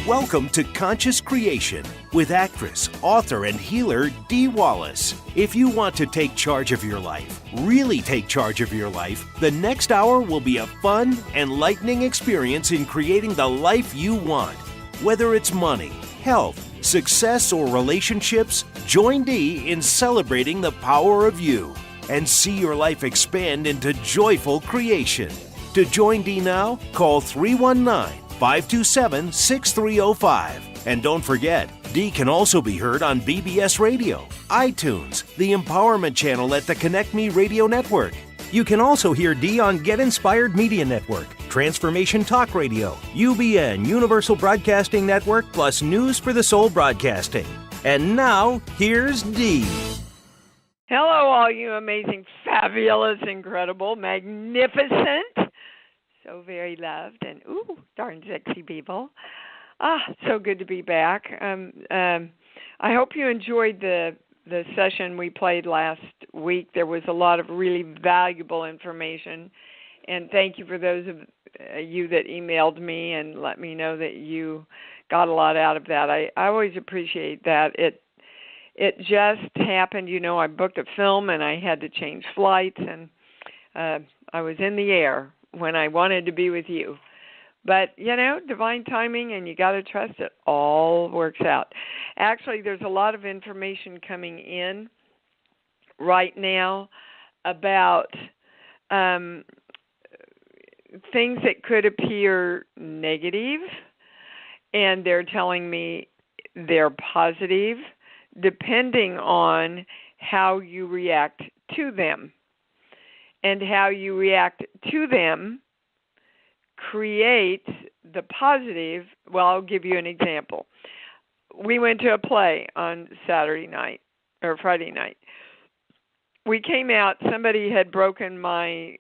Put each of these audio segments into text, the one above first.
Welcome to Conscious Creation with actress, author, and healer Dee Wallace. If you want to take charge of your life, really take charge of your life, the next hour will be a fun, enlightening experience in creating the life you want. Whether it's money, health, success, or relationships, join Dee in celebrating the power of you and see your life expand into joyful creation. To join Dee now, call 319-527-6305. And don't forget, Dee can also be heard on BBS Radio, iTunes, the Empowerment Channel at the Connect Me Radio Network. You can also hear Dee on Get Inspired Media Network, Transformation Talk Radio, UBN, Universal Broadcasting Network, plus News for the Soul Broadcasting. And now, here's Dee. Hello, all you amazing, fabulous, incredible, magnificent, so very loved, and darn sexy people. So good to be back. I hope you enjoyed the session we played last week. There was a lot of really valuable information, and thank you for those of you that emailed me and let me know that you got a lot out of that. I always appreciate that. It just happened, I booked a film and I had to change flights, and I was in the air when I wanted to be with you. But, divine timing, and you got to trust it. All works out. Actually, there's a lot of information coming in right now about things that could appear negative, and they're telling me they're positive, depending on how you react to them. And how you react to them creates the positive. Well, I'll give you an example. We went to a play on Friday night. We came out, somebody had broken my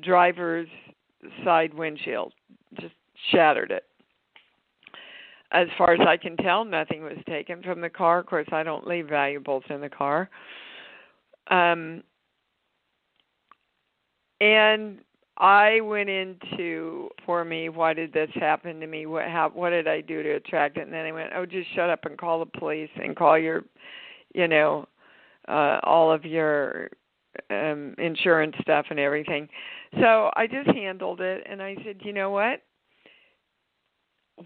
driver's side windshield, just shattered it. As far as I can tell, nothing was taken from the car. Of course, I don't leave valuables in the car. And I went into, for me, why did this happen to me? What did I do to attract it? And then I went, just shut up and call the police and call your, all of your insurance stuff and everything. So I just handled it, and I said, you know what?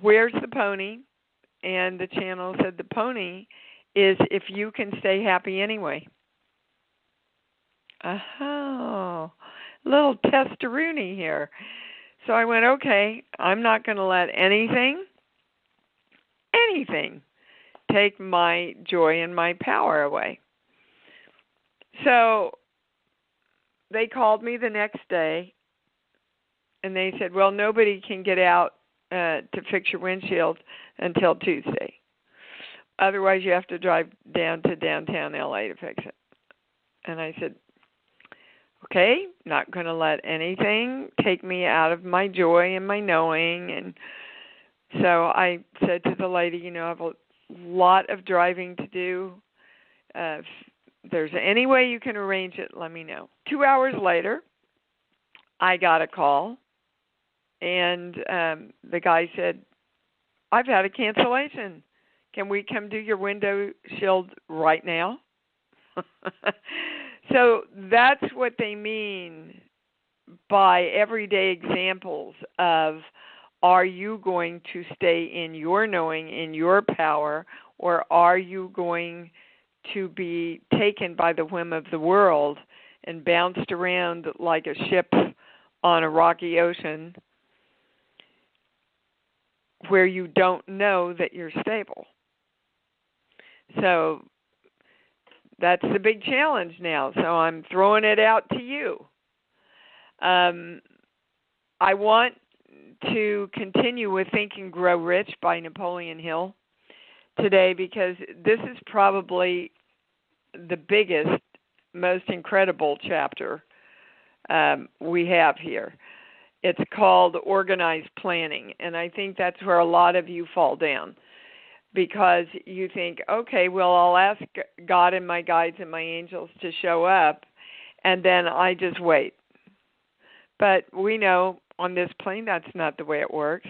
Where's the pony? And the channel said the pony is if you can stay happy anyway. Oh, little testaroonie here. So I went, okay, I'm not going to let anything take my joy and my power away. So they called me the next day, and they said, well, nobody can get out to fix your windshield until Tuesday. Otherwise, you have to drive down to downtown LA to fix it. And I said, okay, not going to let anything take me out of my joy and my knowing. And so I said to the lady, I have a lot of driving to do. If there's any way you can arrange it, let me know. 2 hours later, I got a call, and the guy said, I've had a cancellation. Can we come do your window shield right now? So that's what they mean by everyday examples of, are you going to stay in your knowing, in your power, or are you going to be taken by the whim of the world and bounced around like a ship on a rocky ocean where you don't know that you're stable? So that's the big challenge now. So I'm throwing it out to you. I want to continue with Think and Grow Rich by Napoleon Hill today, because this is probably the biggest, most incredible chapter we have here. It's called Organized Planning, and I think that's where a lot of you fall down, because you think, okay, well, I'll ask God and my guides and my angels to show up, and then I just wait. But we know on this plane that's not the way it works.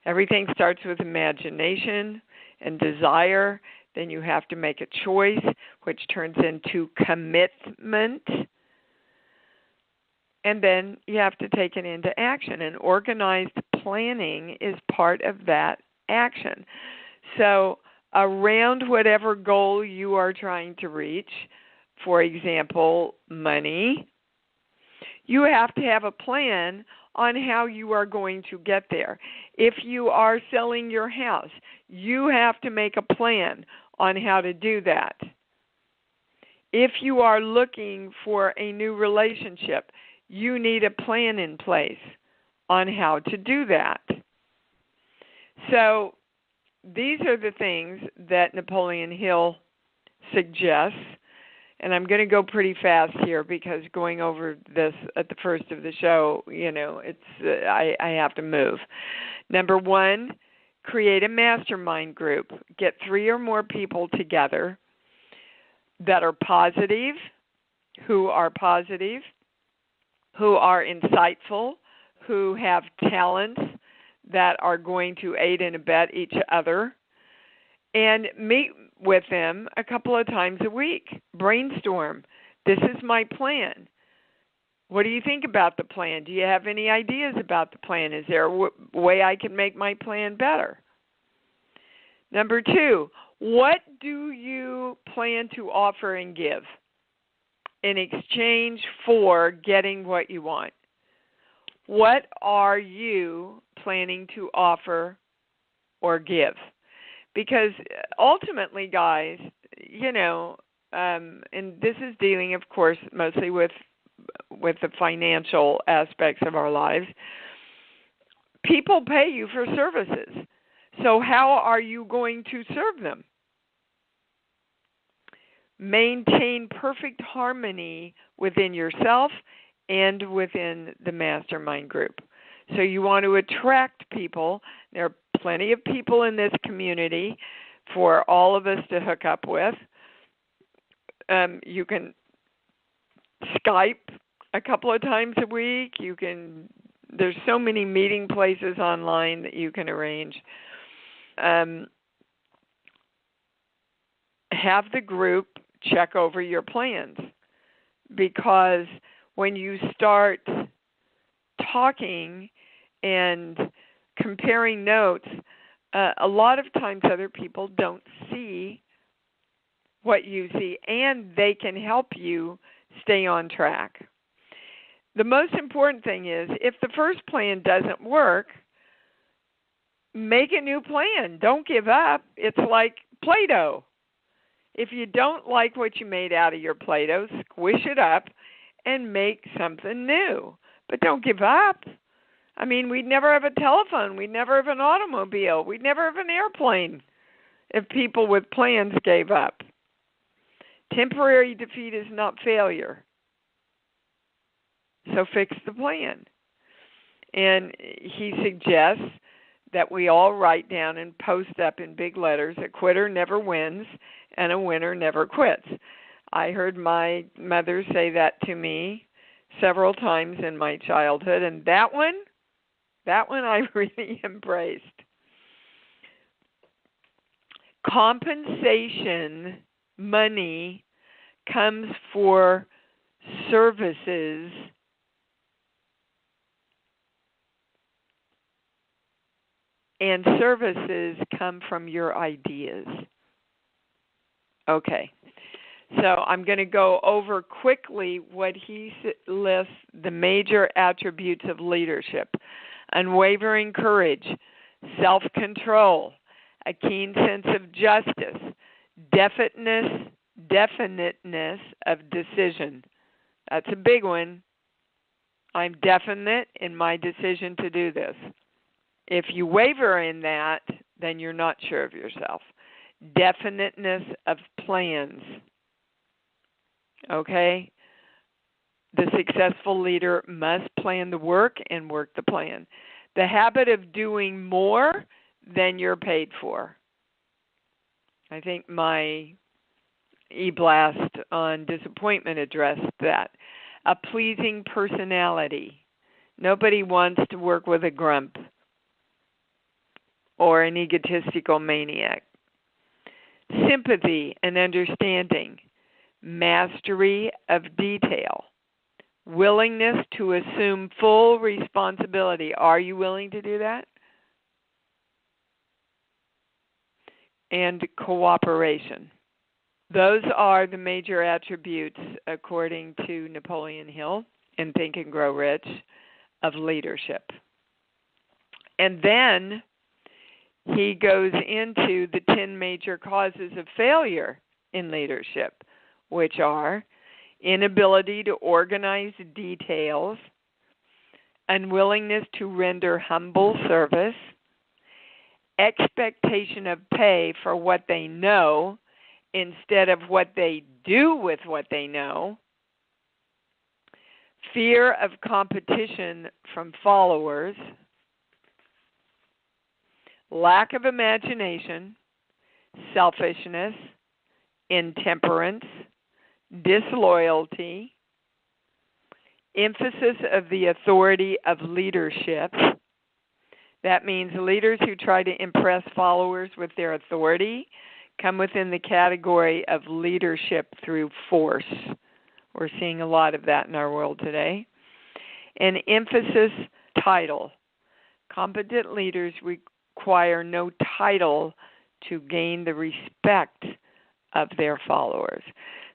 Everything starts with imagination and desire. Then you have to make a choice, which turns into commitment. And then you have to take it into action. And organized planning is part of that action. So around whatever goal you are trying to reach, for example, money, you have to have a plan on how you are going to get there. If you are selling your house, you have to make a plan on how to do that. If you are looking for a new relationship, you need a plan in place on how to do that. So these are the things that Napoleon Hill suggests. And I'm going to go pretty fast here because going over this at the first of the show, I have to move. Number 1, create a mastermind group. Get 3 or more people together that are positive, who are insightful, who have talents that are going to aid and abet each other, and meet with them a couple of times a week. Brainstorm. This is my plan. What do you think about the plan? Do you have any ideas about the plan? Is there a way I can make my plan better? Number 2, what do you plan to offer and give in exchange for getting what you want? What are you planning to offer or give? Because ultimately, guys, and this is dealing, of course, mostly with the financial aspects of our lives, people pay you for services. So how are you going to serve them? Maintain perfect harmony within yourself and within the mastermind group. So you want to attract people. There are plenty of people in this community for all of us to hook up with. You can Skype a couple of times a week. There's so many meeting places online that you can arrange. Have the group check over your plans, because when you start talking and comparing notes, a lot of times other people don't see what you see, and they can help you stay on track. The most important thing is, if the first plan doesn't work, make a new plan. Don't give up. It's like Play-Doh. If you don't like what you made out of your Play-Doh, squish it up and make something new. But don't give up. I mean, we'd never have a telephone. We'd never have an automobile. We'd never have an airplane if people with plans gave up. Temporary defeat is not failure. So fix the plan. And he suggests that we all write down and post up in big letters, a quitter never wins and a winner never quits. I heard my mother say that to me several times in my childhood, and that one I really embraced. Compensation money comes for services and services come from your ideas. Okay, so I'm going to go over quickly what he lists, the major attributes of leadership: unwavering courage, self-control, a keen sense of justice, definiteness of decision. That's a big one. I'm definite in my decision to do this. If you waver in that, then you're not sure of yourself. Definiteness of plans. Okay? The successful leader must plan the work and work the plan. The habit of doing more than you're paid for. I think my e-blast on disappointment addressed that. A pleasing personality. Nobody wants to work with a grump. or an egotistical maniac. Sympathy and understanding, mastery of detail, willingness to assume full responsibility. Are you willing to do that? And cooperation. Those are the major attributes, according to Napoleon Hill in Think and Grow Rich, of leadership. And then he goes into the 10 major causes of failure in leadership, which are inability to organize details, unwillingness to render humble service, expectation of pay for what they know instead of what they do with what they know, fear of competition from followers, lack of imagination, selfishness, intemperance, disloyalty, emphasis of the authority of leadership. That means leaders who try to impress followers with their authority come within the category of leadership through force. We're seeing a lot of that in our world today. And emphasis, title. Competent leaders require no title to gain the respect of their followers.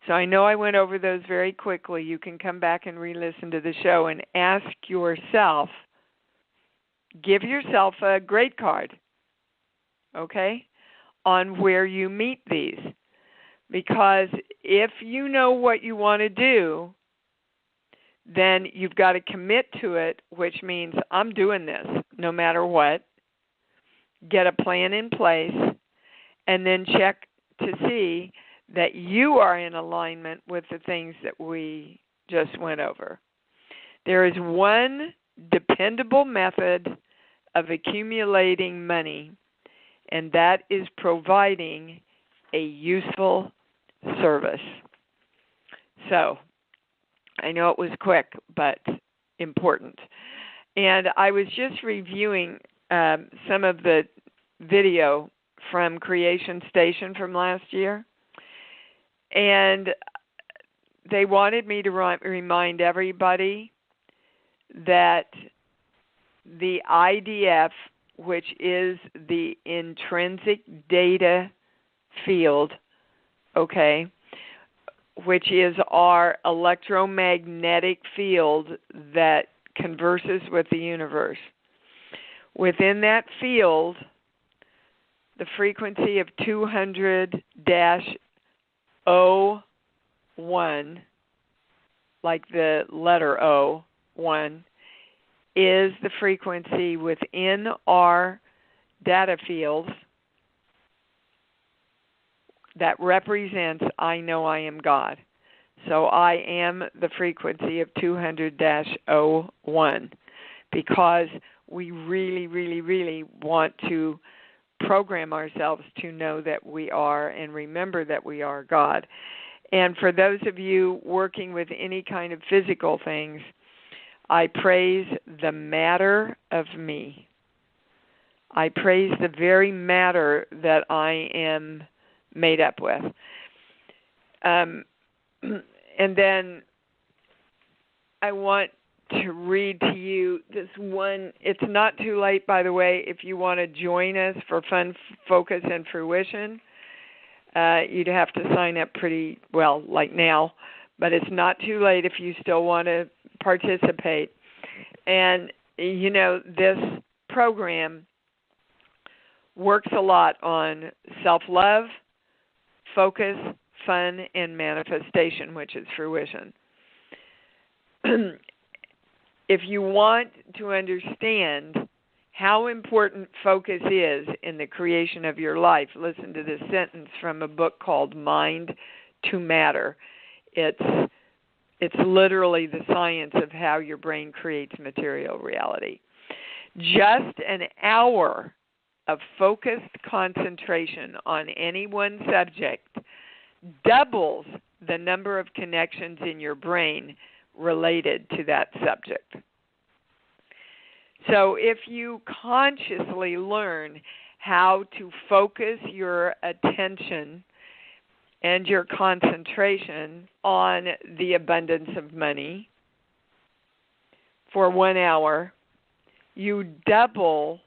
So I know I went over those very quickly. You can come back and re-listen to the show and ask yourself, give yourself a grade card, okay, on where you meet these. Because if you know what you want to do, then you've got to commit to it, which means I'm doing this no matter what. Get a plan in place, and then check to see that you are in alignment with the things that we just went over. There is one dependable method of accumulating money, and that is providing a useful service. So, I know it was quick, but important. And I was just reviewing some of the video from Creation Station from last year, and they wanted me to remind everybody that the IDF, which is the intrinsic data field, okay, which is our electromagnetic field that converses with the universe. Within that field, the frequency of 200-01, like the letter O, 1, is the frequency within our data fields that represents I know I am God. So I am the frequency of 200-01 because we really, really, really want to program ourselves to know that we are and remember that we are God. And for those of you working with any kind of physical things, I praise the matter of me. I praise the very matter that I am made up with. And then I want to read to you this one. It's not too late, by the way, if you want to join us for Fun, Focus, and Fruition. You'd have to sign up pretty well, like now, but it's not too late if you still want to participate. And, you know, this program works a lot on self-love, focus, fun, and manifestation, which is fruition. If you want to understand how important focus is in the creation of your life, listen to this sentence from a book called Mind to Matter. It's literally the science of how your brain creates material reality. Just an hour of focused concentration on any one subject doubles the number of connections in your brain related to that subject. So if you consciously learn how to focus your attention and your concentration on the abundance of money for 1 hour, you double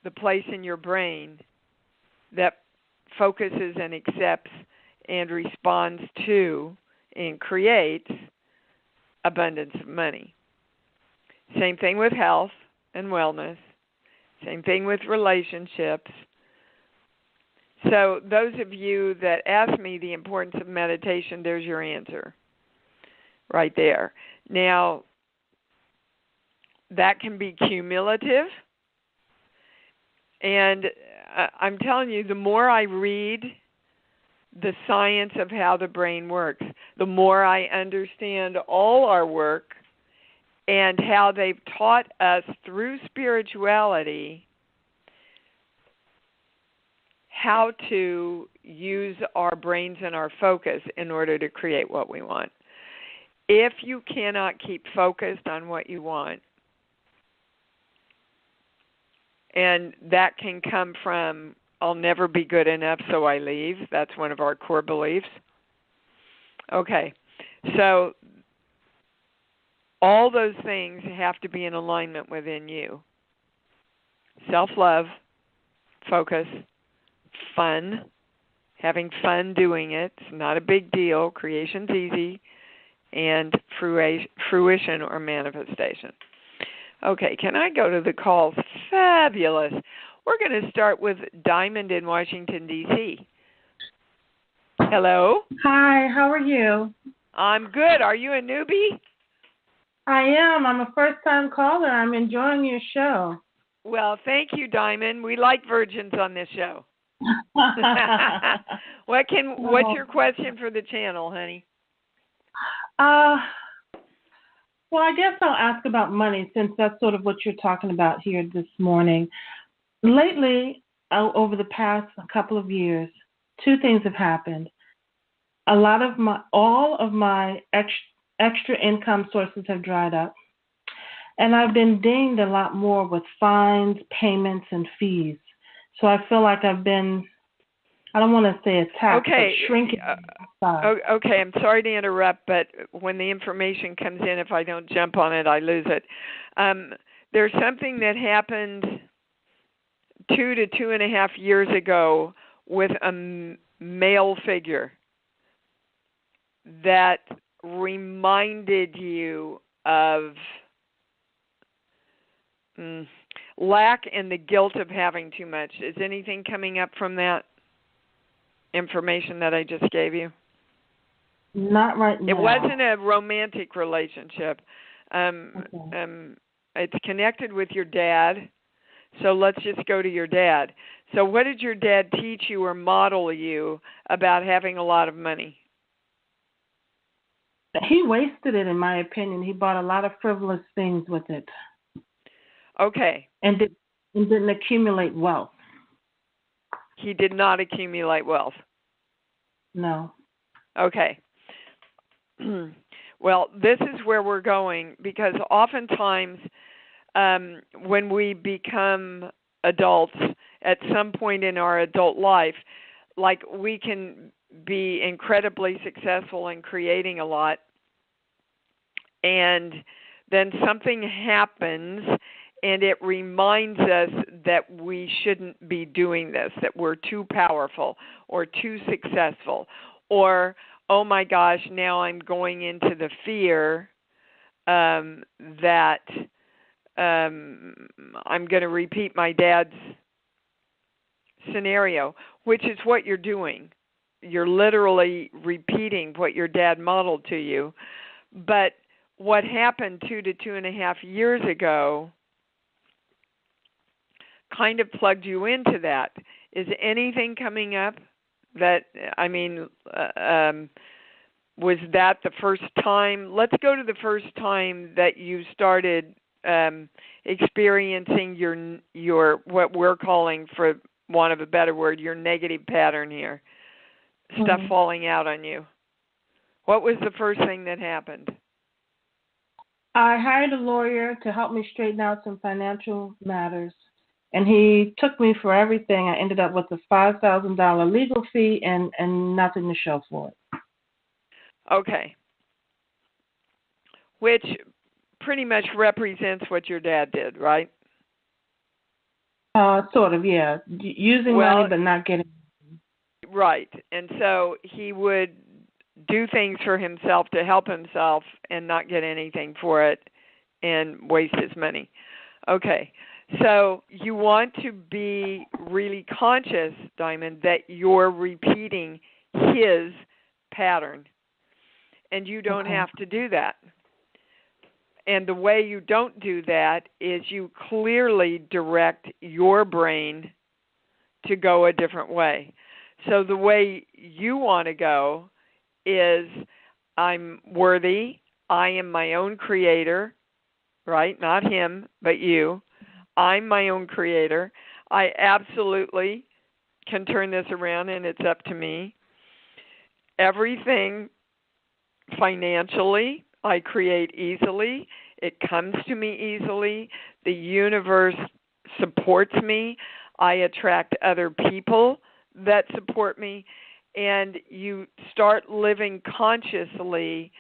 the place in your brain that focuses and accepts and responds to and creates abundance of money. Same thing with health and wellness. Same thing with relationships. So those of you that ask me the importance of meditation, there's your answer right there. Now, that can be cumulative. And I'm telling you, the more I read the science of how the brain works, the more I understand all our work and how they've taught us through spirituality how to use our brains and our focus in order to create what we want. If you cannot keep focused on what you want, and that can come from, I'll never be good enough, so I leave. That's one of our core beliefs. Okay, so all those things have to be in alignment within you. Self-love, focus, fun, having fun doing it. It's not a big deal. Creation's easy. And fruition or manifestation. Okay, can I go to the calls? Fabulous. We're going to start with Diamond in Washington, D.C. Hello? Hi, how are you? I'm good. Are you a newbie? I am. I'm a first-time caller. I'm enjoying your show. Well, thank you, Diamond. We like virgins on this show. What's your question for the channel, honey? Well, I guess I'll ask about money since that's sort of what you're talking about here this morning. Lately, over the past couple of years, two things have happened. All of my extra income sources have dried up, and I've been dinged a lot more with fines, payments, and fees. So I feel like I've been, I don't want to say attacked, but shrinking. Okay, I'm sorry to interrupt, but when the information comes in, if I don't jump on it, I lose it. There's something that happened 2 to 2.5 years ago with a male figure that reminded you of lack and the guilt of having too much. Is anything coming up from that information that I just gave you? Not right now. It wasn't a romantic relationship. It's connected with your dad. So let's just go to your dad. So what did your dad teach you or model you about having a lot of money? He wasted it, in my opinion. He bought a lot of frivolous things with it. Okay. And didn't accumulate wealth. He did not accumulate wealth. No. Okay. Well, this is where we're going because oftentimes when we become adults at some point in our adult life, like we can be incredibly successful in creating a lot, and then something happens and it reminds us that we shouldn't be doing this, that we're too powerful or too successful, or, oh my gosh, now I'm going into the fear that I'm going to repeat my dad's scenario, which is what you're doing. You're literally repeating what your dad modeled to you. But what happened 2 to 2.5 years ago kind of plugged you into that. Is anything coming up that, was that the first time? Let's go to the first time that you started experiencing your what we're calling, for want of a better word, your negative pattern here. Stuff falling out on you. What was the first thing that happened? I hired a lawyer to help me straighten out some financial matters. And he took me for everything. I ended up with a $5,000 legal fee and nothing to show for it. Okay. Which pretty much represents what your dad did, right? Sort of, yeah. Using money but not getting. Right. And so he would do things for himself to help himself and not get anything for it and waste his money. Okay. So you want to be really conscious, Diamond, that you're repeating his pattern. And you don't have to do that. And the way you don't do that is you clearly direct your brain to go a different way. So the way you want to go is, I'm worthy, I am my own creator, right? Not him, but you. I'm my own creator. I absolutely can turn this around, and it's up to me. Everything financially, I create easily. It comes to me easily. The universe supports me. I attract other people that support me. And you start living consciously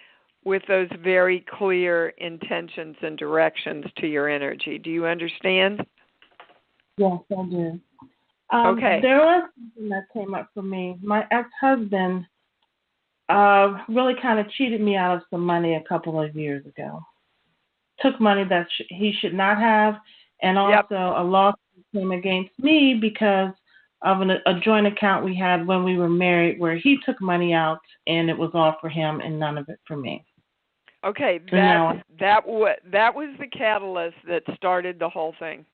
with those very clear intentions and directions to your energy. Do you understand? Yes, I do. Okay. There was something that came up for me. My ex-husband really kind of cheated me out of some money a couple of years ago. Took money that he should not have, and also a lawsuit came against me because of a joint account we had when we were married where he took money out and it was all for him and none of it for me. Okay, that was the catalyst that started the whole thing.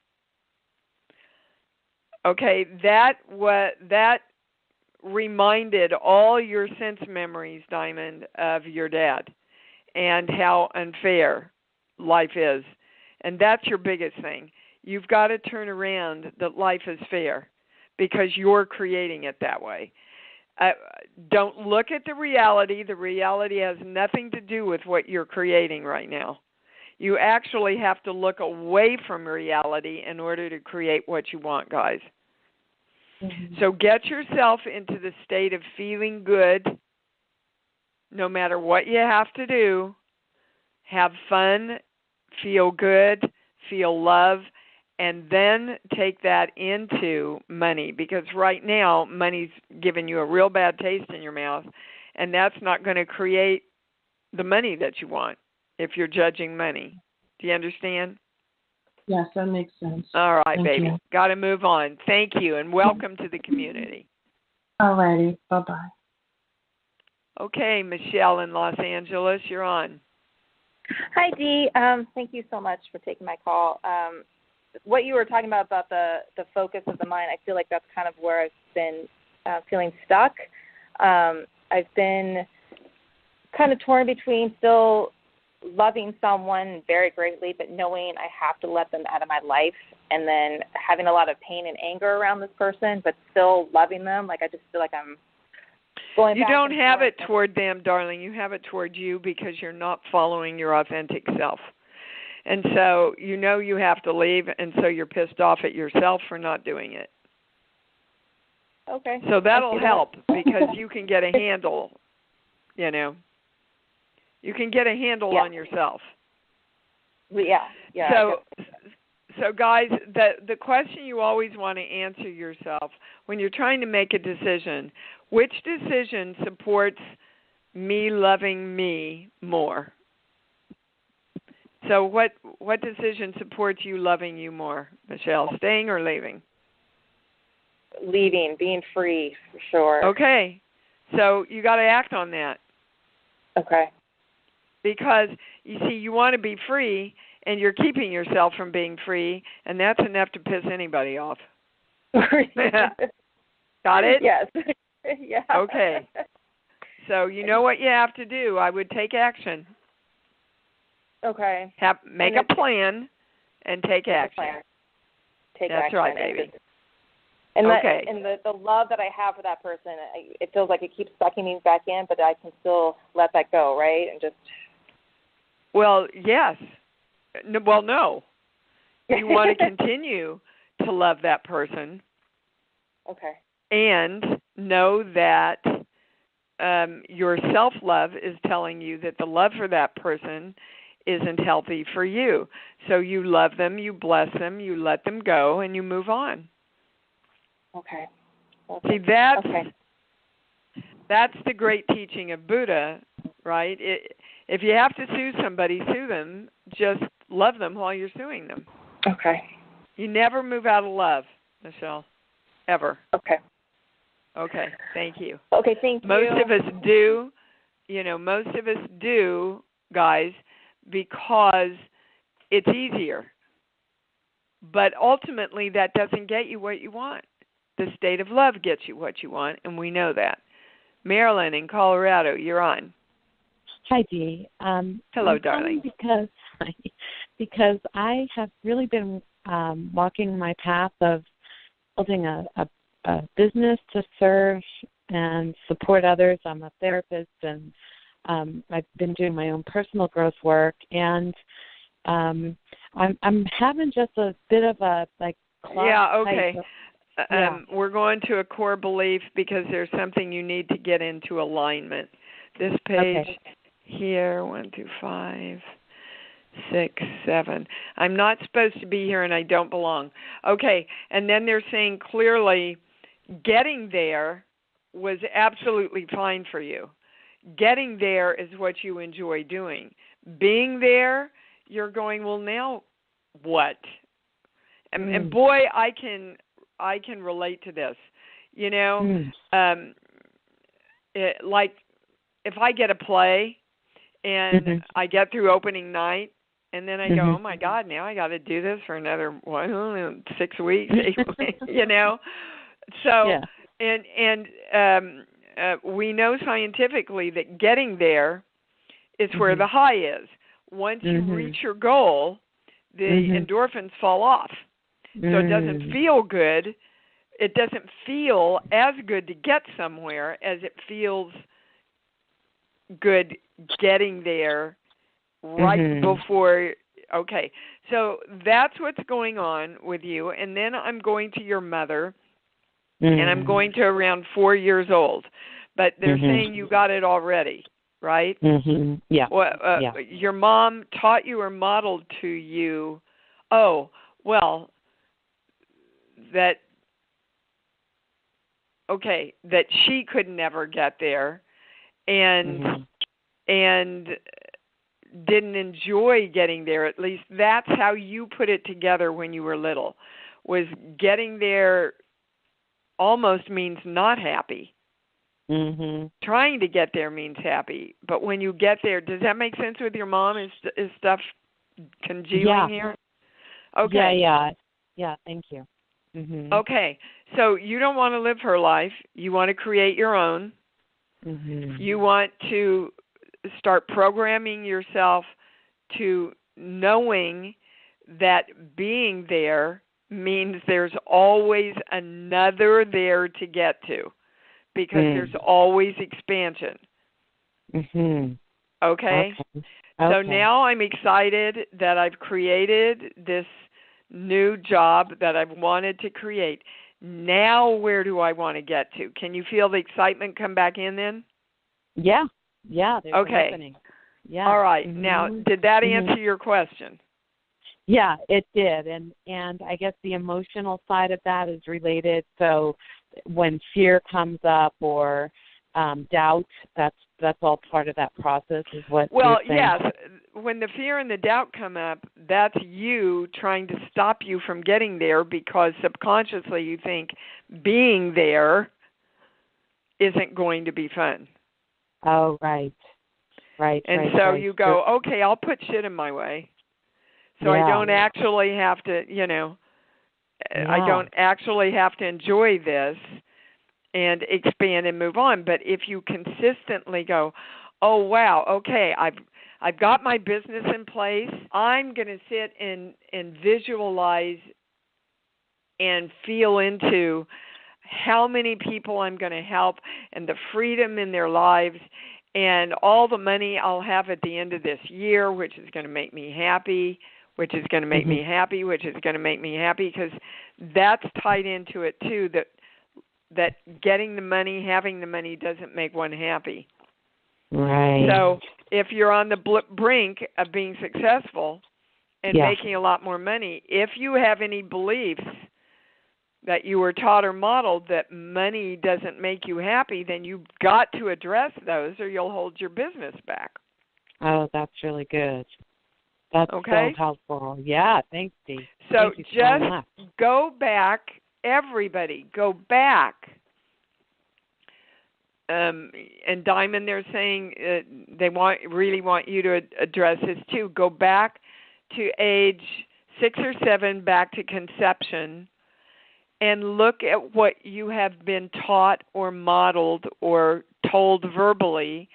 Okay, that reminded all your sense memories, Diamond, of your dad and how unfair life is. And that's your biggest thing. You've got to turn around that life is fair because you're creating it that way. Don't look at the reality. The reality has nothing to do with what you're creating right now. You actually have to look away from reality in order to create what you want, guys. Mm-hmm. So get yourself into the state of feeling good no matter what you have to do. Have fun, feel good, feel love, and then take that into money, because right now money's giving you a real bad taste in your mouth, and that's not going to create the money that you want if you're judging money. Do you understand? Yes, that makes sense. All right, Thank baby. you. Got to move on. Thank you, and welcome to the community. All righty. Bye-bye. Okay, Michelle in Los Angeles, you're on. Hi, Dee. Thank you so much for taking my call. What you were talking about the focus of the mind, I feel like that's kind of where I've been feeling stuck. I've been kind of torn between still loving someone very greatly, but knowing I have to let them out of my life, and then having a lot of pain and anger around this person, but still loving them. Like I just feel like I'm going back. You don't have it toward them, darling. You have it toward you because you're not following your authentic self. And so you know you have to leave, and so you're pissed off at yourself for not doing it. Okay. So that'll help because you can get a handle, you know. You can get a handle on yourself. Yeah. So guys, the question you always want to answer yourself when you're trying to make a decision, which decision supports me loving me more? So what decision supports you loving you more, Michelle? Staying or leaving? Leaving, being free, for sure. Okay. So you got to act on that. Okay. Because, you see, you want to be free, and you're keeping yourself from being free, and that's enough to piss anybody off. Got it? Yes. Yeah. Okay. So you know what you have to do. I would take action. Okay. Make a plan and take action. Take That's action. right, baby. And okay. The love that I have for that person, it feels like it keeps sucking me back in, but I can still let that go, right? And just. Well, yes. Well, no. You want to continue to love that person. Okay. And know that your self-love is telling you that the love for that person isn't healthy for you. So you love them, you bless them, you let them go, and you move on. Okay. See, that's the great teaching of Buddha, right? If you have to sue somebody, sue them. Just love them while you're suing them. Okay. You never move out of love, Michelle, ever. Okay. Okay, thank you. Okay, thank you. Most of us do, guys, because it's easier. But ultimately, that doesn't get you what you want. The state of love gets you what you want, and we know that. Marilyn in Colorado, you're on. Hi, Dee. Hello, darling. Because I have really been walking my path of building a business to serve and support others. I'm a therapist, and I've been doing my own personal growth work, and I'm having just a bit of a okay. We're going to a core belief because there's something you need to get into alignment. This page here, 1 through 5, 6, 7. I'm not supposed to be here and I don't belong. Okay, and then they're saying clearly getting there was absolutely fine for you. Getting there is what you enjoy doing. Being there, you're going, well, now what? And boy, I can relate to this. You know, like if I get a play and I get through opening night, and then I go, oh my God, now I got to do this for another 6 weeks, 8 weeks, you know. So, and we know scientifically that getting there is where the high is. Once you reach your goal, the endorphins fall off. So it doesn't feel good. It doesn't feel as good to get somewhere as it feels good getting there right before. Okay, so that's what's going on with you. And then I'm going to your mother, and I'm going to around 4 years old. But they're saying you got it already, right? Yeah. Well, your mom taught you or modeled to you, that she could never get there and didn't enjoy getting there. At least that's how you put it together when you were little, was getting there almost means not happy. Trying to get there means happy. But when you get there, does that make sense with your mom? Is stuff congealing here? Okay. Yeah, thank you. Okay, so you don't want to live her life. You want to create your own. You want to start programming yourself to knowing that being there means there's always another there to get to, because there's always expansion. Okay? So now I'm excited that I've created this new job that I've wanted to create. Now where do I want to get to? Can you feel the excitement come back in then? Yeah, there's okay. opening. Yeah. All right. Now, did that answer your question? Yeah, it did. And I guess the emotional side of that is related. So when fear comes up or doubt, that's all part of that process, is what you're saying? Yes. When the fear and the doubt come up, that's you trying to stop you from getting there, because subconsciously you think being there isn't going to be fun. Oh, right. And so you go, okay, I'll put shit in my way. So I don't actually have to, I don't actually have to enjoy this and expand and move on. But if you consistently go, oh, wow, okay, I've got my business in place. I'm going to sit and visualize and feel into how many people I'm going to help and the freedom in their lives and all the money I'll have at the end of this year, which is going to make me happy. which is going to make me happy, which is going to make me happy, because that's tied into it too, that getting the money, having the money doesn't make one happy. Right. So if you're on the brink of being successful and making a lot more money, if you have any beliefs that you were taught or modeled that money doesn't make you happy, then you've got to address those or you'll hold your business back. Oh, that's really good. That's okay? So helpful. Yeah, thanks, Dee. So Thank you just so much. go back, everybody, go back. And Diamond, they're saying they really want you to address this too. Go back to age 6 or 7, back to conception, and look at what you have been taught or modeled or told verbally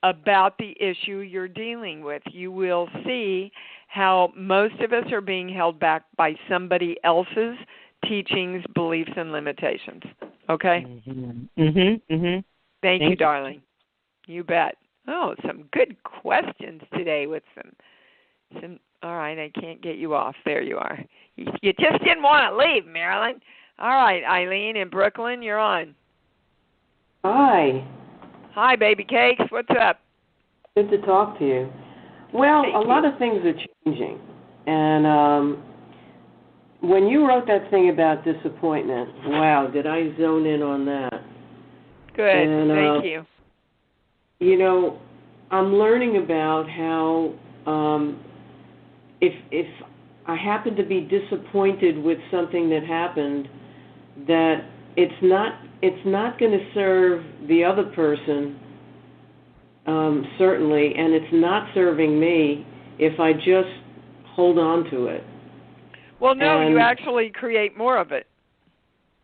about the issue you're dealing with. You will see how most of us are being held back by somebody else's teachings, beliefs, and limitations. Okay? Thank you, darling. You bet. Oh, some good questions today with some. All right, I can't get you off. There you are. You just didn't want to leave, Marilyn. All right, Eileen in Brooklyn, you're on. Hi. Hi, baby cakes. What's up? Good to talk to you. Well, Thank a you. lot of things are changing. And when you wrote that thing about disappointment, wow, did I zone in on that? Good. And, thank you. You know, I'm learning about how if I happen to be disappointed with something that happened, that it's not going to serve the other person, certainly, and it's not serving me if I just hold on to it. Well, no, and, you actually create more of it.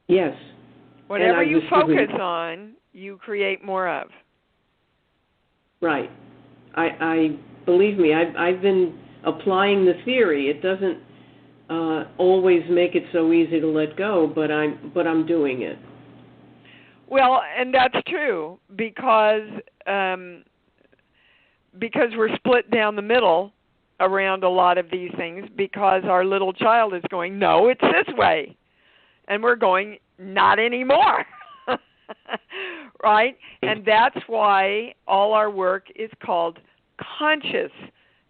Yes. Whatever you focus on, you create more of. Right. I believe me, I've been applying the theory. It doesn't always make it so easy to let go, but I'm doing it. Well, and that's true because we're split down the middle around a lot of these things, because our little child is going, no, it's this way. And we're going, not anymore. Right? And that's why all our work is called conscious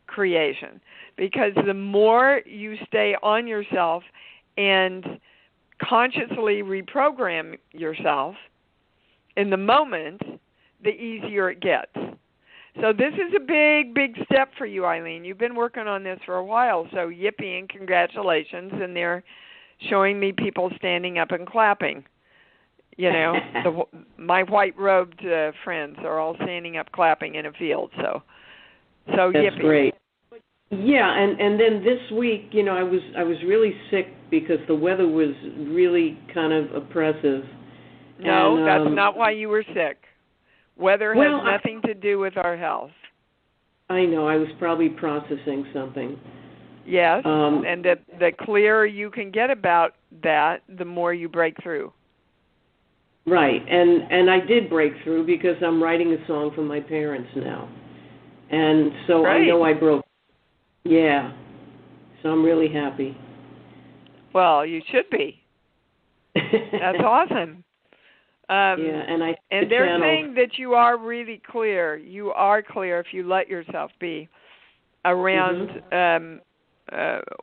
creation, because the more you stay on yourself and consciously reprogram yourself in the moment, the easier it gets. So this is a big, big step for you, Eileen. You've been working on this for a while, so yippee and congratulations. And they're showing me people standing up and clapping. You know, my white-robed friends are all standing up clapping in a field. So That's yippee. great. Yeah, and then this week, you know, I was really sick because the weather was really kind of oppressive. No, and, that's not why you were sick. Weather has nothing to do with our health. I know. I was probably processing something. Yes, and the clearer you can get about that, the more you break through. Right, and I did break through because I'm writing a song for my parents now. And so Great. I know I broke. Yeah, so I'm really happy. Well, you should be. That's awesome. Yeah, and they're saying that you are really clear. You are clear if you let yourself be around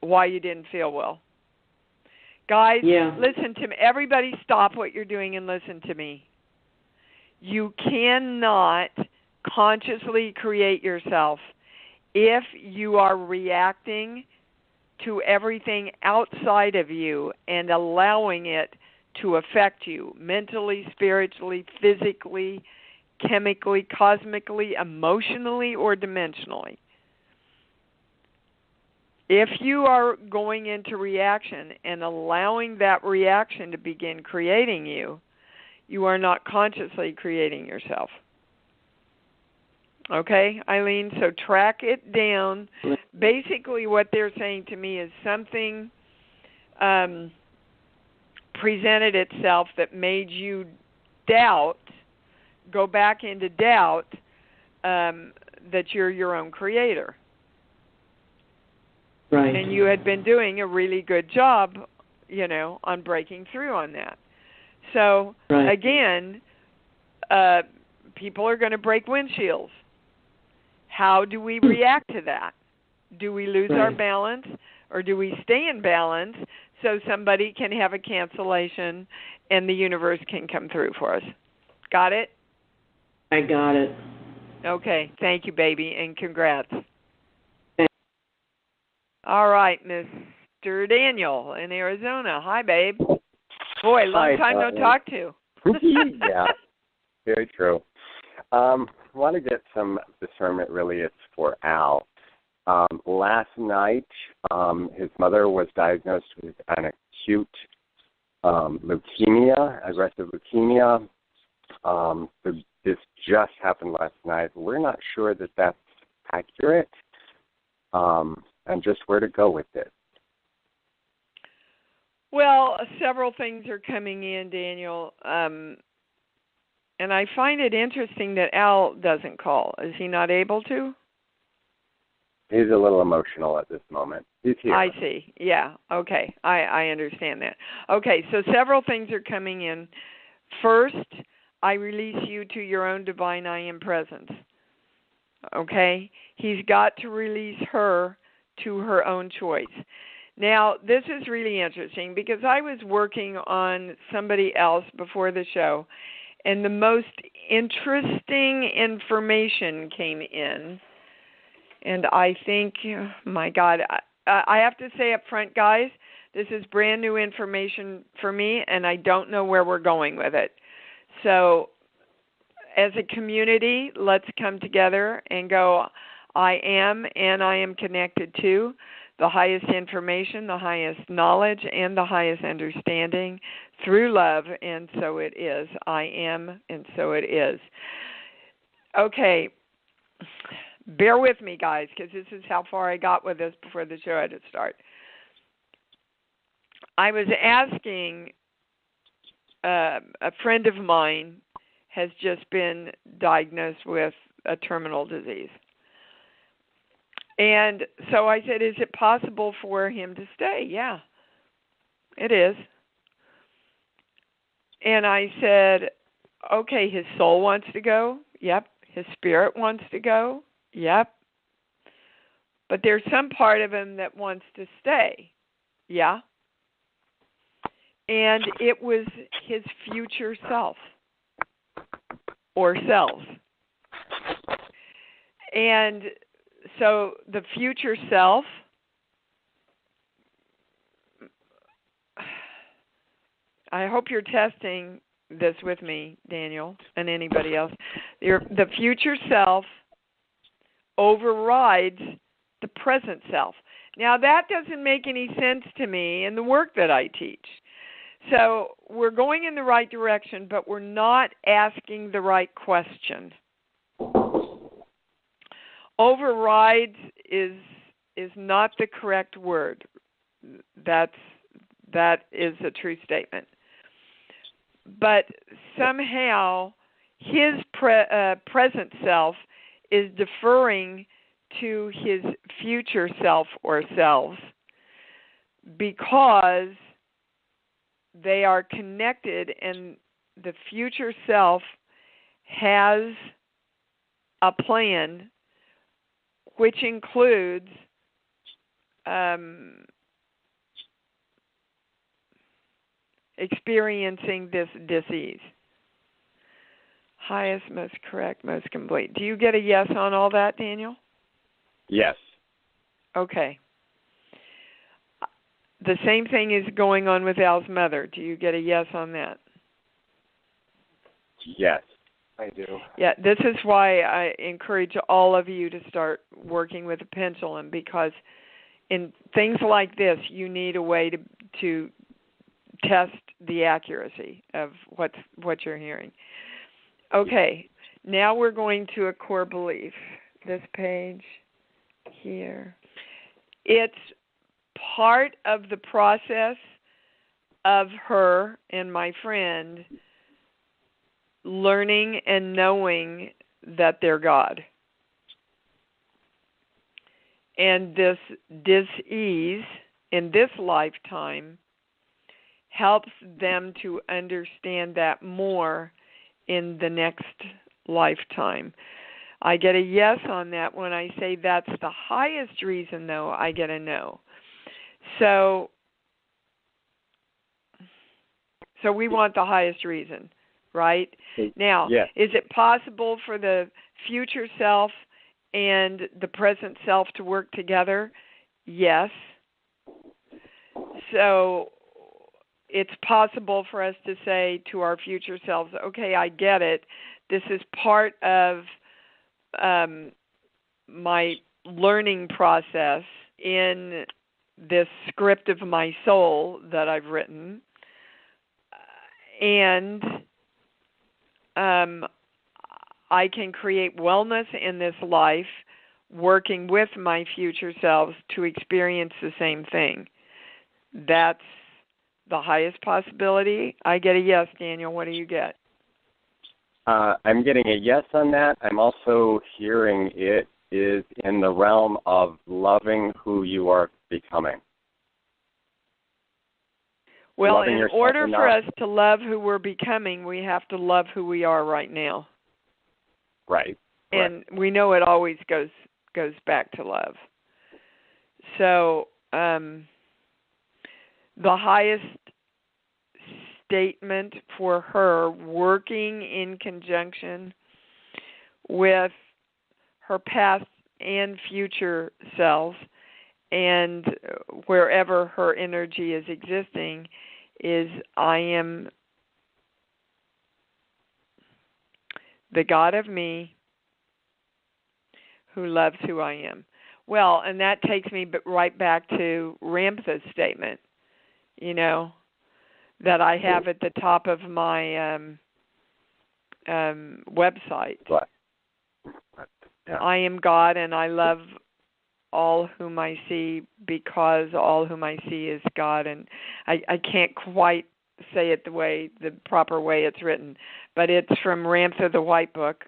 why you didn't feel well. Guys, listen to me. Everybody stop what you're doing and listen to me. You cannot consciously create yourself if you are reacting to everything outside of you and allowing it to affect you mentally, spiritually, physically, chemically, cosmically, emotionally, or dimensionally. If you are going into reaction and allowing that reaction to begin creating you, you are not consciously creating yourself. Okay, Eileen? So track it down. Basically what they're saying to me is something presented itself that made you doubt, go back into doubt that you're your own creator. Right. And you had been doing a really good job, on breaking through on that. So, right. again, people are going to break windshields. How do we react to that? Do we lose our balance, or do we stay in balance so somebody can have a cancellation and the universe can come through for us? Got it? I got it. Okay. Thank you, baby, and congrats. All right, Mr. Daniel in Arizona. Hi, babe. Boy, long time no talk to. Yeah, very true. Want to get some discernment, really. It's for Al. Last night, his mother was diagnosed with an acute leukemia, aggressive leukemia. This just happened last night. We're not sure that that's accurate, and just where to go with it. Well, several things are coming in, Daniel. And I find it interesting that Al doesn't call. Is he not able to? He's a little emotional at this moment. He's here. I see. Yeah. Okay. I understand that. Okay. So several things are coming in. First, I release you to your own divine I am presence. Okay? He's got to release her to her own choice. Now, this is really interesting because I was working on somebody else before the show, and the most interesting information came in. And I think, my God, I have to say up front, guys, this is brand new information for me, and I don't know where we're going with it. So as a community, let's come together and go, I am and I am connected to the highest information, the highest knowledge, and the highest understanding through love, and so it is. I am, and so it is. Okay. Bear with me, guys, because this is how far I got with this before the show had to start. I was asking, a friend of mine has just been diagnosed with a terminal disease. And so I said, is it possible for him to stay? Yeah, it is. And I said, okay, his soul wants to go. Yep. His spirit wants to go. Yep. But there's some part of him that wants to stay. Yeah. And it was his future self or selves. And so the future self, I hope you're testing this with me, Daniel, and anybody else. The future self overrides the present self. Now, that doesn't make any sense to me in the work that I teach. So we're going in the right direction, but we're not asking the right question. Overrides is not the correct word. That is a true statement. But somehow his present self is deferring to his future self or selves because they are connected, and the future self has a plan which includes experiencing this disease. Highest, most correct, most complete. Do you get a yes on all that, Daniel? Yes. Okay. The same thing is going on with Al's mother. Do you get a yes on that? Yes, I do. Yeah, this is why I encourage all of you to start working with a pendulum, because in things like this, you need a way to test the accuracy of what you're hearing. Okay, now we're going to a core belief. This page here. It's part of the process of her and my friend learning and knowing that they're God. And this dis-ease in this lifetime helps them to understand that more in the next lifetime. I get a yes on that. When I say that's the highest reason, though, I get a no. So we want the highest reason, right? Now, yes. Is it possible for the future self and the present self to work together? Yes. So it's possible for us to say to our future selves, okay, I get it. This is part of my learning process in this script of my soul that I've written. And I can create wellness in this life working with my future selves to experience the same thing. That's the highest possibility. I get a yes, Daniel. What do you get? I'm getting a yes on that. I'm also hearing it is in the realm of loving who you are becoming. Well, in order for us to love who we're becoming, we have to love who we are right now. Right. And we know it always goes back to love. So the highest statement for her, working in conjunction with her past and future selves and wherever her energy is existing, is I am the God of me who loves who I am. Well, and that takes me right back to Ramtha's statement, that I have at the top of my website. Yeah. I am God and I love all whom I see because all whom I see is God. And I can't quite say it the proper way it's written, but it's from Ramtha the White Book.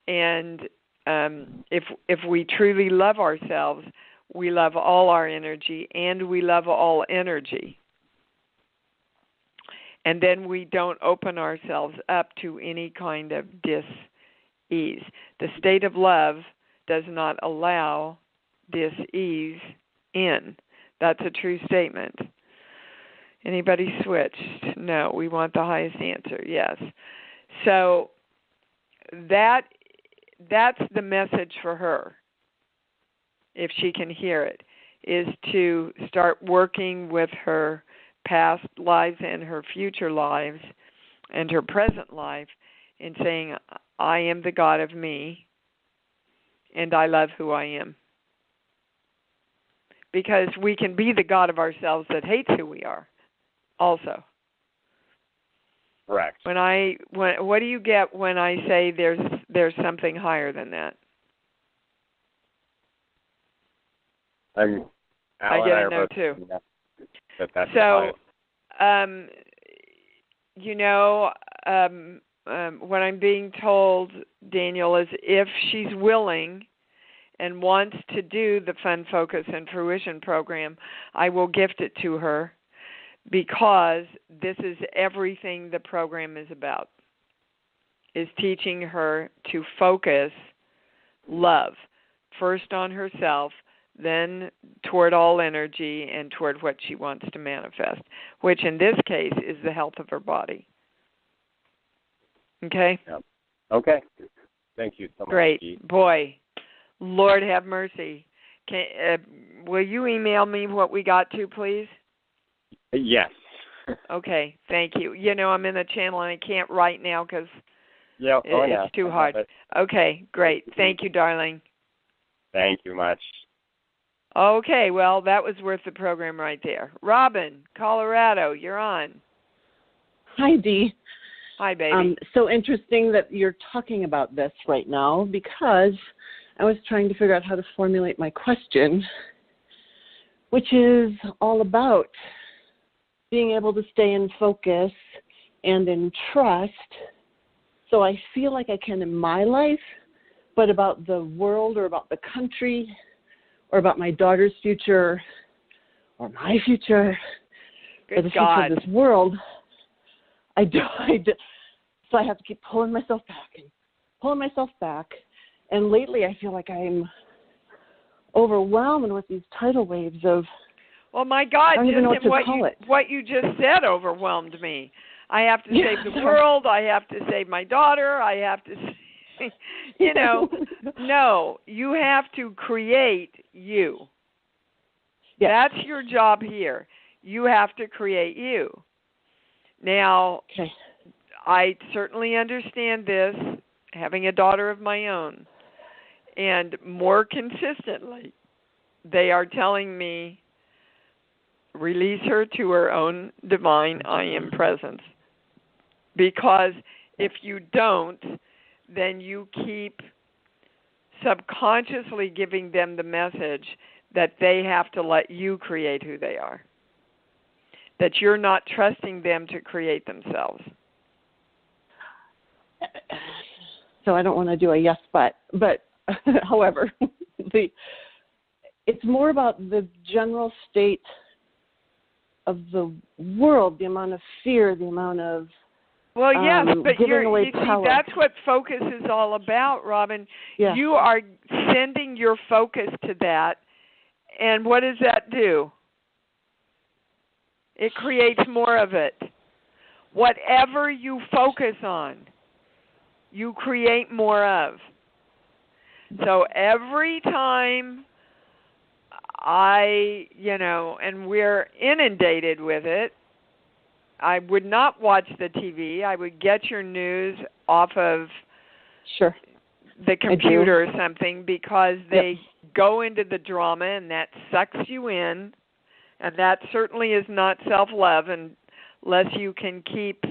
And if we truly love ourselves, we love all our energy and we love all energy. And then we don't open ourselves up to any kind of dis-ease. The state of love does not allow dis-ease in. That's a true statement. Anybody switched? No, we want the highest answer. Yes. So that's the message for her, if she can hear it, is to start working with her past lives and her future lives and her present life in saying, I am the God of me and I love who I am. Because we can be the God of ourselves that hates who we are also. Correct. What do you get when I say there's something higher than that? I get a no too. That's so, what I'm being told, Daniel, is if she's willing and wants to do the Fun, Focus, and Fruition program, I will gift it to her because this is everything the program is about, is teaching her to focus love, first on herself, then toward all energy and toward what she wants to manifest, which in this case is the health of her body. Okay? Yep. Okay. Thank you so much. Great. Boy, Lord have mercy. Will you email me what we got to, please? Yes. Okay, thank you. I'm in the channel and I can't write now because it's too hard. Okay, great. Thank you, darling. Thank you much. Okay, well, that was worth the program right there. Robin, Colorado, you're on. Hi, Dee. Hi, baby. So interesting that you're talking about this right now because I was trying to figure out how to formulate my question, which is all about being able to stay in focus and in trust. So I feel like I can in my life, but about the world or about the country or about my daughter's future or my future or the future of this world, I do. So I have to keep pulling myself back. And lately I feel like I'm overwhelmed with these tidal waves of, well, my God, I don't even know what to call it. What you just said overwhelmed me. I have to save the world. I have to save my daughter. I have to, no, you have to create you. Yes. That's your job here. You have to create you. Now, okay. I certainly understand this, having a daughter of my own. And more consistently, they are telling me, release her to her own divine I am presence. Because if you don't, then you keep subconsciously giving them the message that they have to let you create who they are. That you're not trusting them to create themselves. So I don't want to do a yes, but however, it's more about the general state of the world, the amount of fear, the amount of yes, but you see, that's what focus is all about, Robin. Yeah. You are sending your focus to that, and what does that do? It creates more of it. Whatever you focus on, you create more of. So every time and we're inundated with it, I would not watch the TV. I would get your news off of the computer or something, because they go into the drama and that sucks you in. And that certainly is not self-love unless you can keep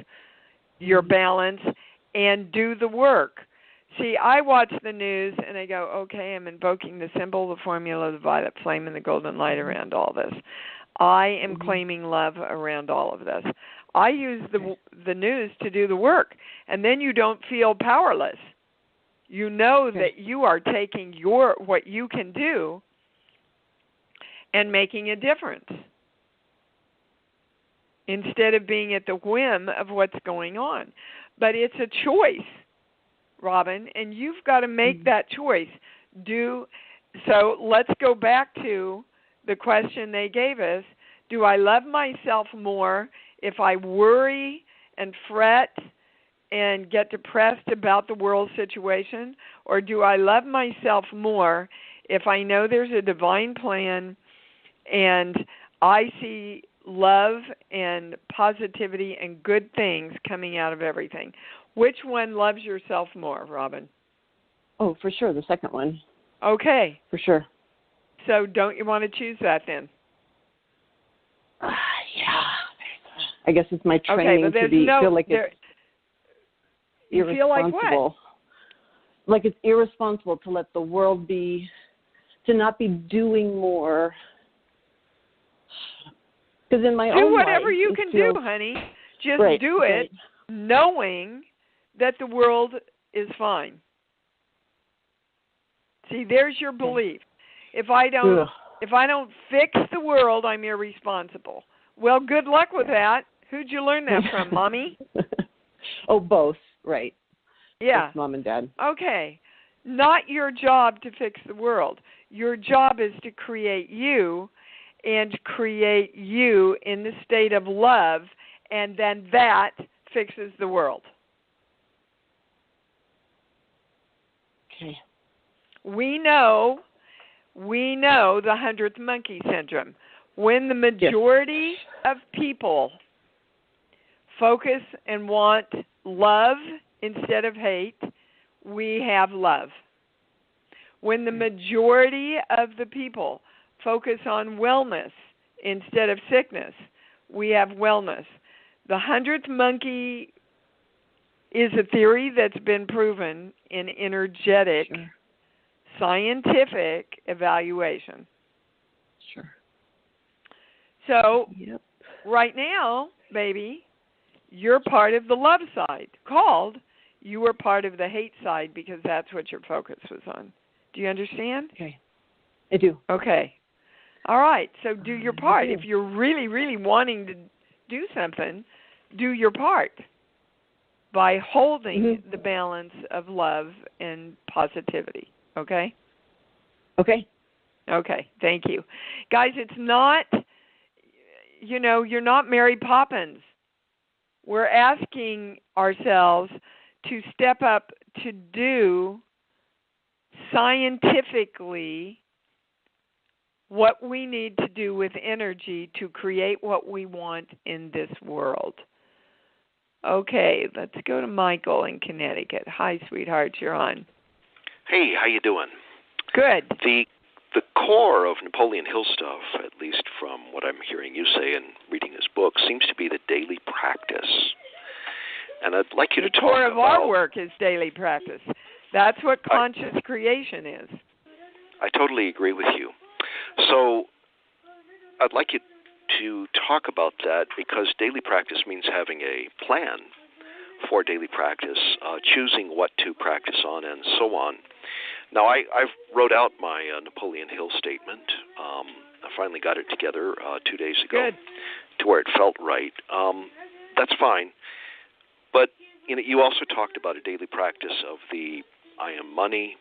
your balance and do the work. See, I watch the news and I go, okay, I'm invoking the symbol, the formula, the violet flame, and the golden light around all this. I am claiming love around all of this. I use the news to do the work, and then you don't feel powerless. You know that you are taking what you can do and making a difference, instead of being at the whim of what's going on. But it's a choice, Robin, and you've got to make that choice. So let's go back to the question they gave us. Do I love myself more if I worry and fret and get depressed about the world situation? Or do I love myself more if I know there's a divine plan and I see love and positivity and good things coming out of everything? Which one loves yourself more, Robin? Oh, for sure, the second one. Okay. For sure. So don't you want to choose that then? Yeah. I guess it's my training to feel like it's irresponsible. You feel like what? Like it's irresponsible to let the world to not be doing more. Because in my own do whatever life, you can do, honey. Just do it, knowing that the world is fine. See, there's your belief. If I don't fix the world, I'm irresponsible. Well, good luck with that. Who'd you learn that from, Mommy? Oh, both, right. Yeah. Both Mom and Dad. Okay. Not your job to fix the world. Your job is to create you, and create you in the state of love, and then that fixes the world. Okay. We know the 100th monkey syndrome. When the majority of people focus and want love instead of hate, we have love. When the majority of the people focus on wellness instead of sickness, we have wellness. The 100th monkey is a theory that's been proven in energetic, scientific evaluation. Sure. So, right now, baby, you're part of the love side, you were part of the hate side, because that's what your focus was on. Do you understand? Okay. I do. Okay. All right. So do your part. If you're really, really wanting to do something, do your part by holding the balance of love and positivity. Okay? Okay. Okay. Thank you. Guys, it's not, you're not Mary Poppins. We're asking ourselves to step up to do scientifically what we need to do with energy to create what we want in this world. Okay, let's go to Michael in Connecticut. Hi, sweetheart, you're on. Hey, how you doing? Good. The core of Napoleon Hill stuff, at least from what I'm hearing you say and reading his book, seems to be the daily practice. And I'd like you to talk about... The core of our work is daily practice. That's what conscious creation is. I totally agree with you. So I'd like you to talk about that, because daily practice means having a plan for daily practice, choosing what to practice on, and so on. Now, I've wrote out my Napoleon Hill statement. I finally got it together 2 days ago. Good. To where it felt right. That's fine. But you also talked about a daily practice of the I am money,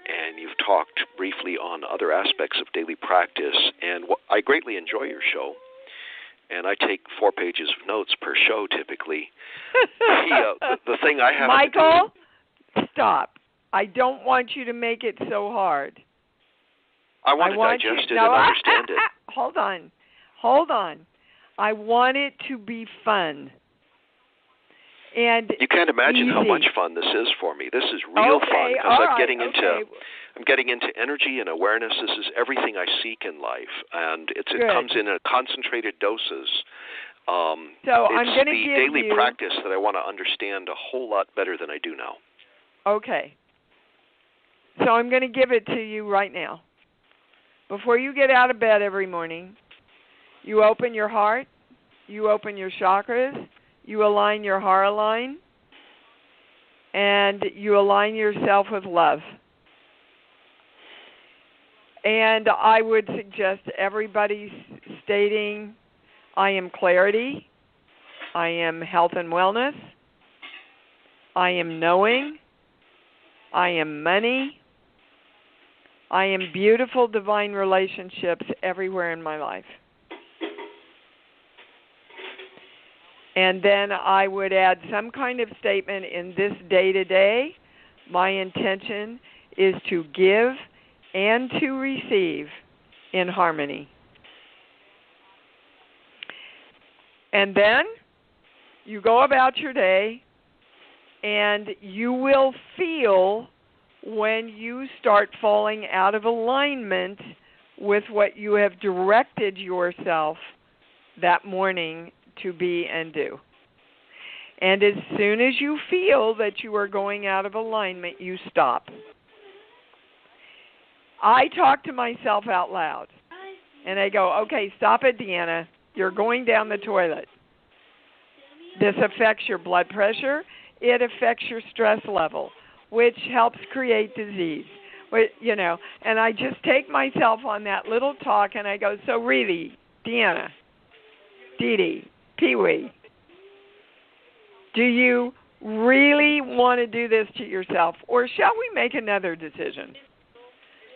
and you've talked briefly on other aspects of daily practice. And I greatly enjoy your show, and I take 4 pages of notes per show typically. The thing I have Michael, stop. I don't want you to make it so hard. I want to digest it and understand it. Hold on. I want it to be fun. And you can't imagine easy. how much fun this is for me. This is real fun, because I'm getting into energy and awareness. This is everything I seek in life, and it comes in concentrated doses. I'm going to give the daily practice that I want to understand a whole lot better than I do now. Okay. So I'm going to give it to you right now. Before you get out of bed every morning, you open your heart, you open your chakras, you align your heart line, and you align yourself with love. And I would suggest everybody stating, I am clarity, I am health and wellness, I am knowing, I am money, I am beautiful divine relationships everywhere in my life. And then I would add some kind of statement in this day-to-day. My intention is to give and to receive in harmony. And then you go about your day, and you will feel when you start falling out of alignment with what you have directed yourself that morning to be and do. And as soon as you feel that you are going out of alignment, you stop. I talk to myself out loud, and I go, okay, stop it, Deanna. You're going down the toilet. This affects your blood pressure. It affects your stress level, which helps create disease. And I just take myself on that little talk, and I go, so really, Deanna, Dee Dee, Pee-wee, do you really want to do this to yourself, or shall we make another decision?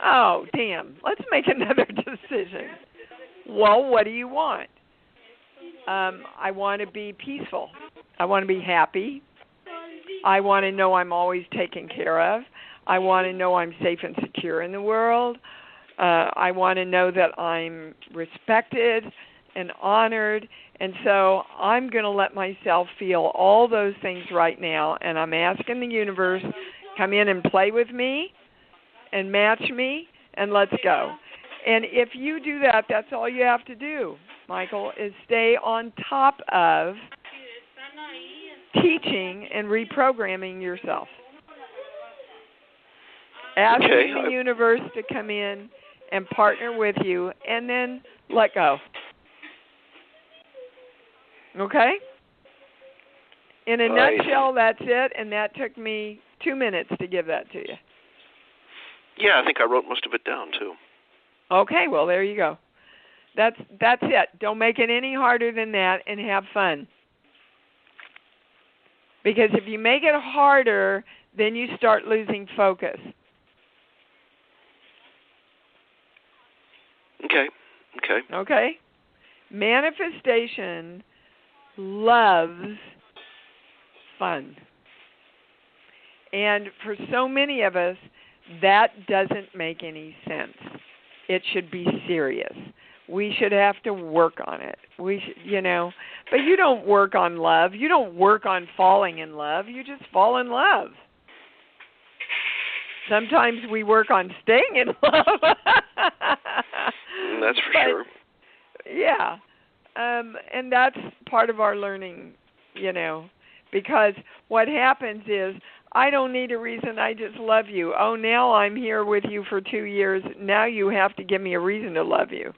Oh, damn, let's make another decision. Well, what do you want? I want to be peaceful. I want to be happy. I want to know I'm always taken care of. I want to know I'm safe and secure in the world. I want to know that I'm respected and honored. And so I'm going to let myself feel all those things right now. And I'm asking the universe, come in and play with me and match me, and let's go. And if you do that, that's all you have to do, Michael, is stay on top of teaching and reprogramming yourself. Asking the universe to come in and partner with you, and then let go. Okay? In a nutshell, that's it, and that took me 2 minutes to give that to you. Yeah, I think I wrote most of it down, too. Okay, well, there you go. That's it. Don't make it any harder than that, and have fun. Because if you make it harder, then you start losing focus. Okay. Manifestation loves fun. And for so many of us, that doesn't make any sense. It should be serious. We should have to work on it. We should, but you don't work on love. You don't work on falling in love. You just fall in love. Sometimes we work on staying in love. That's for sure. Yeah. And that's part of our learning, because what happens is, I don't need a reason, I just love you. Oh, now I'm here with you for 2 years. Now you have to give me a reason to love you.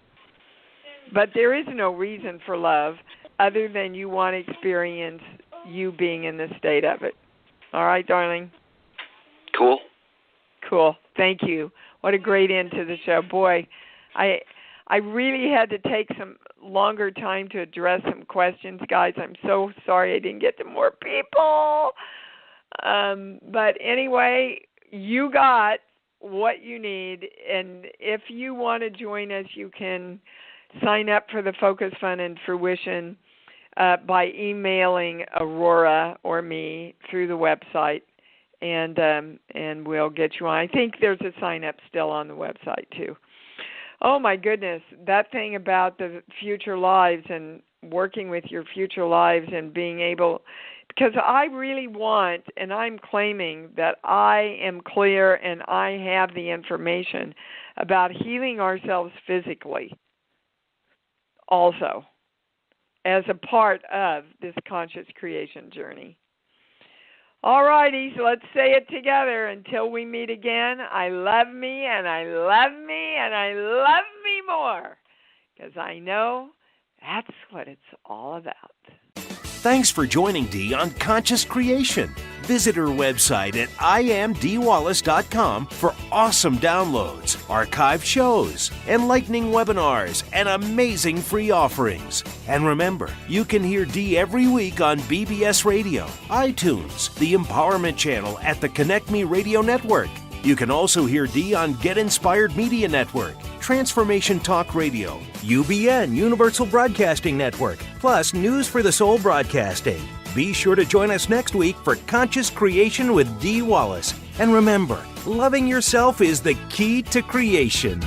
But there is no reason for love other than you want to experience you being in the state of it. All right, darling? Cool. Thank you. What a great end to the show. Boy, I really had to take some longer time to address some questions, guys. I'm so sorry I didn't get to more people. But anyway, you got what you need. And if you want to join us, you can sign up for the Focus Fund and Fruition by emailing Aurora or me through the website. And we'll get you on. I think there's a sign up still on the website too. Oh my goodness, that thing about the future lives and working with your future lives and being able, because I really want, and I'm claiming that I am clear and I have the information about healing ourselves physically also as a part of this conscious creation journey. All righty, so let's say it together until we meet again. I love me, and I love me, and I love me more, because I know that's what it's all about. Thanks for joining Dee on Conscious Creation. Visit her website at imdwallace.com for awesome downloads, archived shows, enlightening webinars, and amazing free offerings. And remember, you can hear Dee every week on BBS Radio, iTunes, the Empowerment Channel at the Connect Me Radio Network. You can also hear Dee on Get Inspired Media Network, Transformation Talk Radio, UBN Universal Broadcasting Network, plus News for the Soul Broadcasting. Be sure to join us next week for Conscious Creation with Dee Wallace. And remember, loving yourself is the key to creation.